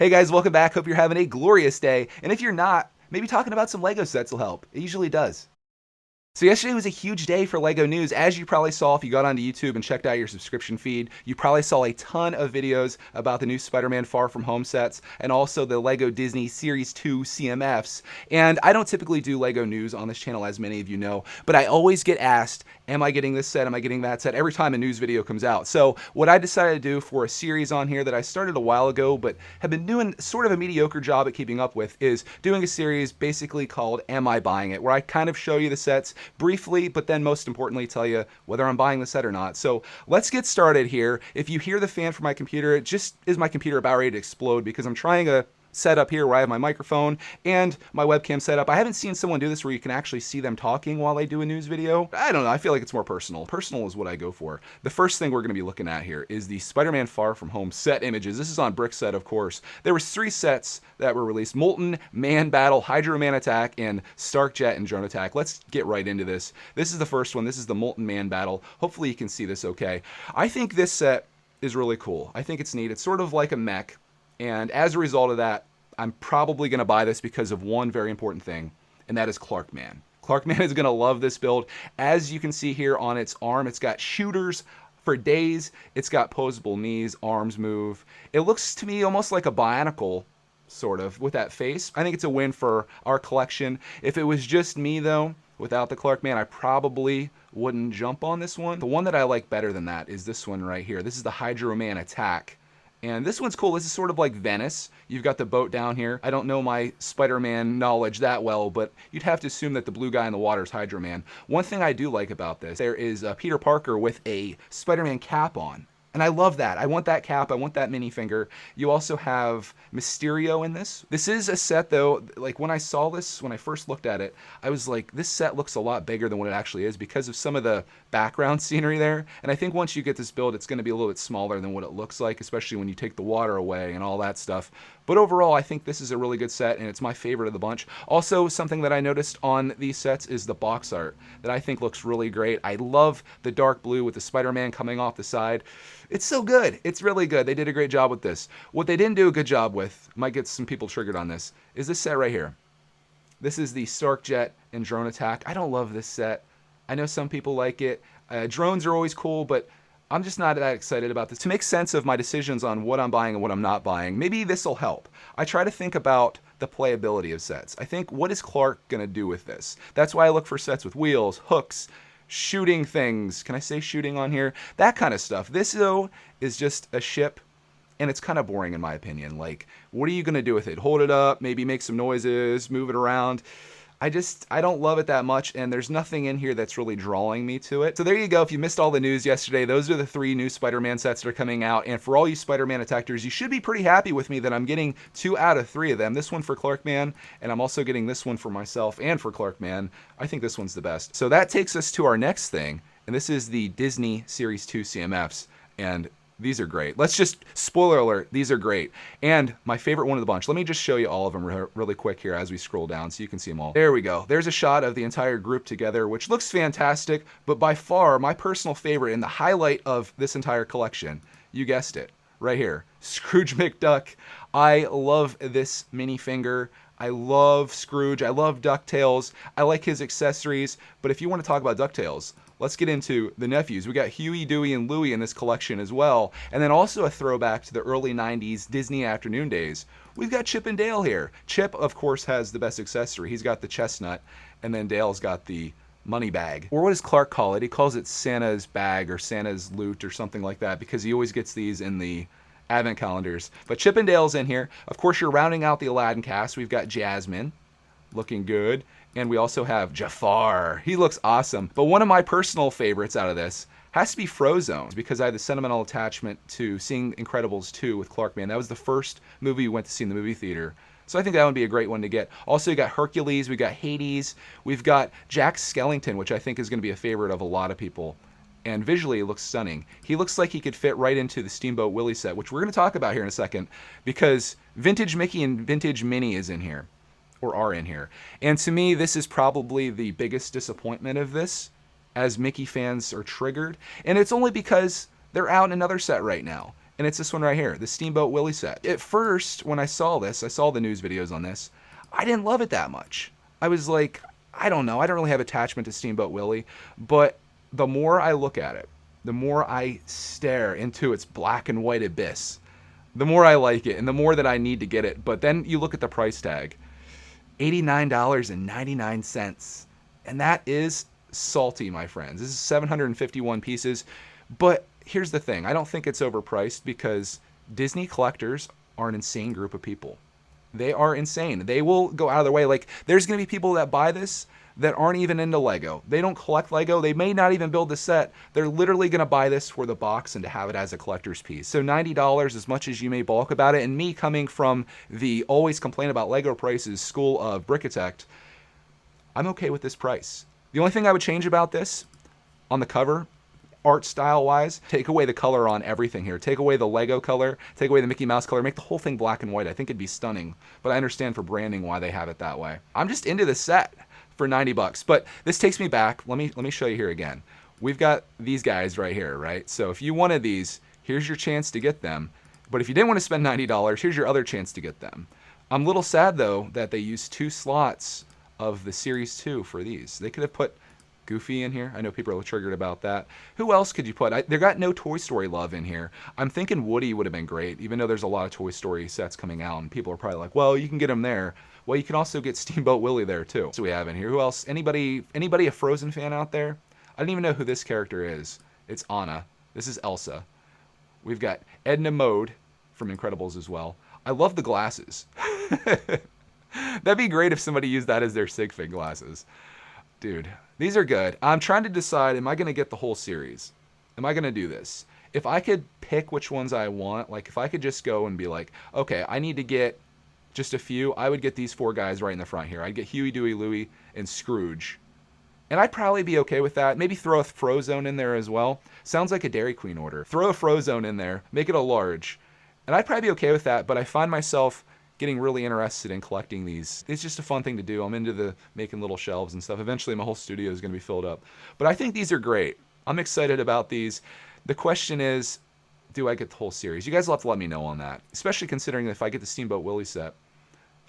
Hey guys, welcome back. Hope you're having a glorious day. And if you're not, maybe talking about some Lego sets will help. It usually does. So yesterday was a huge day for LEGO news. As you probably saw if you got onto YouTube and checked out your subscription feed, you probably saw a ton of videos about the new SpiderMan Far From Home sets and also the LEGO Disney Series 2 CMFs. And I don't typically do LEGO news on this channel, as many of you know, but I always get asked, am I getting this set? Am I getting that set? Every time a news video comes out. So what I decided to do for a series on here that I started a while ago but have been doing sort of a mediocre job at keeping up with is doing a series basically called Am I Buying It? Where I kind of show you the sets briefly, but then most importantly tell you whether I'm buying the set or not. So let's get started here. If you hear the fan from my computer, it just is my computer about ready to explode because I'm trying a setup here where I have my microphone and my webcam set up. I haven't seen someone do this where you can actually see them talking while they do a news video. I don't know, I feel like it's more personal. Personal is what I go for. The first thing we're going to be looking at here is the SpiderMan Far From Home set images. This is on BRICKITECT, of course. There was 3 sets that were released: Molten, Man Battle, Hydro Man Attack, and Stark Jet and Drone Attack. Let's get right into this. This is the first one. This is the Molten Man Battle. Hopefully you can see this okay. I think this set is really cool. I think it's neat. It's sort of like a mech, and as a result of that, I'm probably going to buy this because of one very important thing, and that is Clarkman. Clarkman is going to love this build. As you can see here on its arm, it's got shooters for days. It's got posable knees, arms move. It looks to me almost like a Bionicle, sort of, with that face. I think it's a win for our collection. If it was just me, though, without the Clarkman, I probably wouldn't jump on this one. The one that I like better than that is this one right here. This is the Hydro Man Attack. And this one's cool. This is sort of like Venice. You've got the boat down here. I don't know my Spider-Man knowledge that well, but you'd have to assume that the blue guy in the water is Hydro Man. One thing I do like about this, there is Peter Parker with a Spider-Man cap on. And I love that. I want that cap. I want that minifinger. You also have Mysterio in this. This is a set, though, like when I saw this, when I first looked at it, I was like, this set looks a lot bigger than what it actually is because of some of the background scenery there. And I think once you get this build, it's going to be a little bit smaller than what it looks like, especially when you take the water away and all that stuff. But overall, I think this is a really good set, and it's my favorite of the bunch. Also, something that I noticed on these sets is the box art that I think looks really great. I love the dark blue with the Spider-Man coming off the side. It's so good. It's really good. They did a great job with this. What they didn't do a good job with, might get some people triggered on this, is this set right here. This is the Stark Jet and Drone Attack. I don't love this set. I know some people like it. Drones are always cool, but I'm just not that excited about this. To make sense of my decisions on what I'm buying and what I'm not buying, maybe this will help. I try to think about the playability of sets. I think, what is Clark going to do with this? That's why I look for sets with wheels, hooks, shooting things. Can I say shooting on here? That kind of stuff. This, though, is just a ship, and it's kind of boring in my opinion. Like, what are you going to do with it? Hold it up, maybe make some noises, move it around. I don't love it that much, and there's nothing in here that's really drawing me to it. So there you go. If you missed all the news yesterday, those are the 3 new Spider-Man sets that are coming out. And for all you Spider-Man attackers, you should be pretty happy with me that I'm getting 2 out of 3 of them. This one for Clarkman, and I'm also getting this one for myself and for Clarkman. I think this one's the best. So that takes us to our next thing, and this is the Disney Series 2 CMFs. And these are great. Let's just, spoiler alert, these are great. And my favorite one of the bunch, let me just show you all of them really quick here as we scroll down so you can see them all. There we go. There's a shot of the entire group together, which looks fantastic, but by far my personal favorite and the highlight of this entire collection, you guessed it, right here, Scrooge McDuck. I love this minifinger. I love Scrooge. I love DuckTales. I like his accessories, but if you want to talk about DuckTales, let's get into the nephews. We got Huey, Dewey, and Louie in this collection as well. And then also a throwback to the early 90s Disney afternoon days. We've got Chip and Dale here. Chip, of course, has the best accessory. He's got the chestnut, and then Dale's got the money bag. Or what does Clark call it? He calls it Santa's bag or Santa's loot or something like that because he always gets these in the advent calendars. But Chip and Dale's in here. Of course, you're rounding out the Aladdin cast. We've got Jasmine, looking good. And we also have Jafar. He looks awesome. But one of my personal favorites out of this has to be Frozone because I have the sentimental attachment to seeing Incredibles 2 with Clarkman. That was the first movie we went to see in the movie theater. So I think that would be a great one to get. Also, you got Hercules, we got Hades, we've got Jack Skellington, which I think is going to be a favorite of a lot of people. And visually, it looks stunning. He looks like he could fit right into the Steamboat Willie set, which we're going to talk about here in a second, because Vintage Mickey and Vintage Minnie is in here. Or are in here. And to me, this is probably the biggest disappointment of this, as Mickey fans are triggered. And it's only because they're out in another set right now. and it's this one right here, the Steamboat Willie set. At first, when I saw this, I saw the news videos on this, I didn't love it that much. I was like, I don't know, I don't really have attachment to Steamboat Willie, but the more I look at it, the more I stare into its black and white abyss, the more I like it and the more that I need to get it. But then you look at the price tag, $89.99. And that is salty, my friends. This is 751 pieces. But here's the thing. I don't think it's overpriced because Disney collectors are an insane group of people. They are insane. They will go out of their way. Like, there's going to be people that buy this that aren't even into Lego. They don't collect Lego. They may not even build the set. They're literally going to buy this for the box and to have it as a collector's piece. So $90, as much as you may balk about it, and me coming from the always complain about Lego prices school of BRICKITECT, I'm okay with this price. The only thing I would change about this on the cover, art style wise, take away the color on everything here. Take away the Lego color, take away the Mickey Mouse color, make the whole thing black and white. I think it'd be stunning, but I understand for branding why they have it that way. I'm just into the set for 90 bucks. But this takes me back. Let me show you here again. We've got these guys right here, right? So if you wanted these, here's your chance to get them. But if you didn't want to spend $90, here's your other chance to get them. I'm a little sad though that they used 2 slots of the Series 2 for these. They could have put Goofy in here. I know people are triggered about that. Who else could you put? They got no Toy Story love in here. I'm thinking Woody would have been great, even though there's a lot of Toy Story sets coming out, and people are probably like, well, you can get them there. Well, you can also get Steamboat Willie there too. So we have in here. Who else? Anybody a Frozen fan out there? I don't even know who this character is. It's Anna. This is Elsa. We've got Edna Mode from Incredibles as well. I love the glasses. That'd be great if somebody used that as their sig fig glasses. Dude, these are good. I'm trying to decide, am I going to get the whole series? Am I going to do this? If I could pick which ones I want, like if I could just go and be like, okay, I need to get just a few, I would get these 4 guys right in the front here. I'd get Huey, Dewey, Louie, and Scrooge. And I'd probably be okay with that. Maybe throw a Frozone in there as well. Sounds like a Dairy Queen order. Throw a Frozone in there, make it a large. And I'd probably be okay with that, but I find myself getting really interested in collecting these. It's just a fun thing to do. I'm into the making little shelves and stuff. Eventually my whole studio is going to be filled up. But I think these are great. I'm excited about these. The question is, do I get the whole series? You guys will have to let me know on that, especially considering if I get the Steamboat Willie set,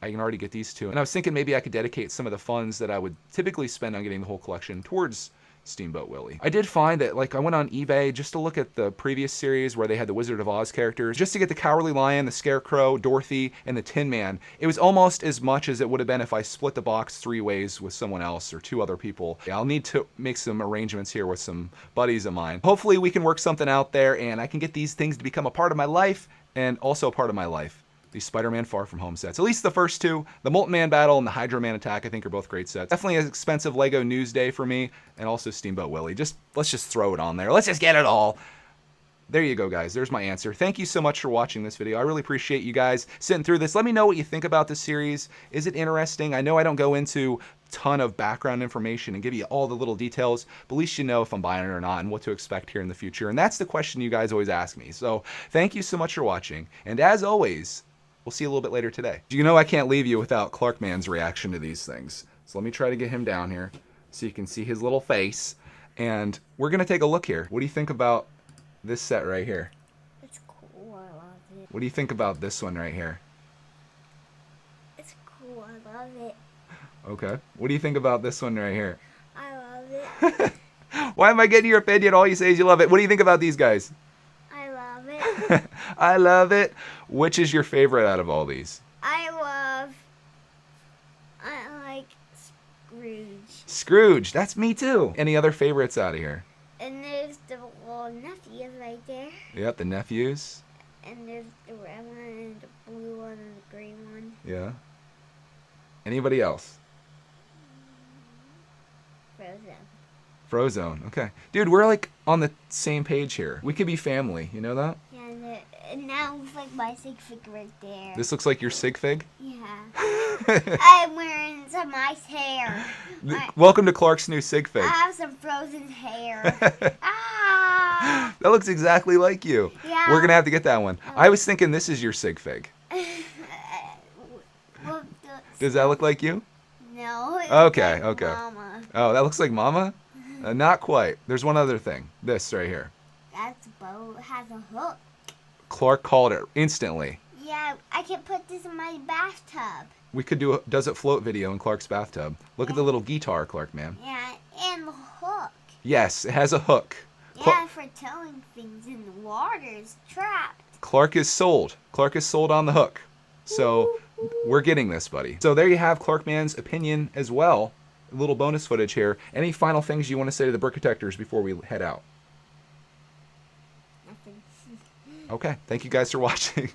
I can already get these 2. And I was thinking maybe I could dedicate some of the funds that I would typically spend on getting the whole collection towards Steamboat Willie. I did find that, like, I went on eBay just to look at the previous series where they had the Wizard of Oz characters, just to get the Cowardly Lion, the Scarecrow, Dorothy, and the Tin Man. It was almost as much as it would have been if I split the box 3 ways with someone else or 2 other people. I'll need to make some arrangements here with some buddies of mine. Hopefully we can work something out there and I can get these things to become a part of my life and also a part of my life. These Spider-Man Far From Home sets. At least the first 2, the Molten Man Battle and the Hydro Man Attack, I think are both great sets. Definitely an expensive Lego News Day for me, and also Steamboat Willie. Let's just throw it on there. Let's just get it all. There you go, guys. There's my answer. Thank you so much for watching this video. I really appreciate you guys sitting through this. Let me know what you think about this series. Is it interesting? I know I don't go into a ton of background information and give you all the little details, but at least you know if I'm buying it or not and what to expect here in the future. And that's the question you guys always ask me. So thank you so much for watching. And as always, we'll see you a little bit later today. You know I can't leave you without Clarkman's reaction to these things. So let me try to get him down here so you can see his little face. And we're going to take a look here. What do you think about this set right here? It's cool. I love it. What do you think about this one right here? It's cool. I love it. Okay. What do you think about this one right here? I love it. Why am I getting your opinion? All you say is you love it. What do you think about these guys? I love it. I love it. Which is your favorite out of all these? I like Scrooge. Scrooge. That's me too. Any other favorites out of here? And there's the little nephews right there. Yep, the nephews. And there's the red one and the blue one and the green one. Yeah. Anybody else? Frozen. Frozone. Okay. Dude, we're like on the same page here. We could be family. You know that? Yeah, and now it's like my sig fig right there. This looks like your sig fig? Yeah. I'm wearing some nice hair. Welcome to Clark's new sig fig. I have some Frozen hair. Ah! That looks exactly like you. Yeah. We're going to have to get that one. I was thinking this is your sig fig. Well, Does that look like you? no. It's Okay, like okay. Mama. Oh, that looks like Mama? Not quite. There's one other thing. This right here. That's a boat. It has a hook. Clark called it instantly. Yeah, I can put this in my bathtub. We could do a Does It Float video in Clark's bathtub. Look at the little guitar, Clark, man. Yeah, and the hook. Yes, it has a hook. Yeah, for towing things in the water is trapped. Clark is sold. Clark is sold on the hook. So we're getting this, buddy. So there you have Clarkman's opinion as well. A little bonus footage here. Any final things you want to say to the BRICKITECTors before we head out? Nothing. Okay, thank you guys for watching.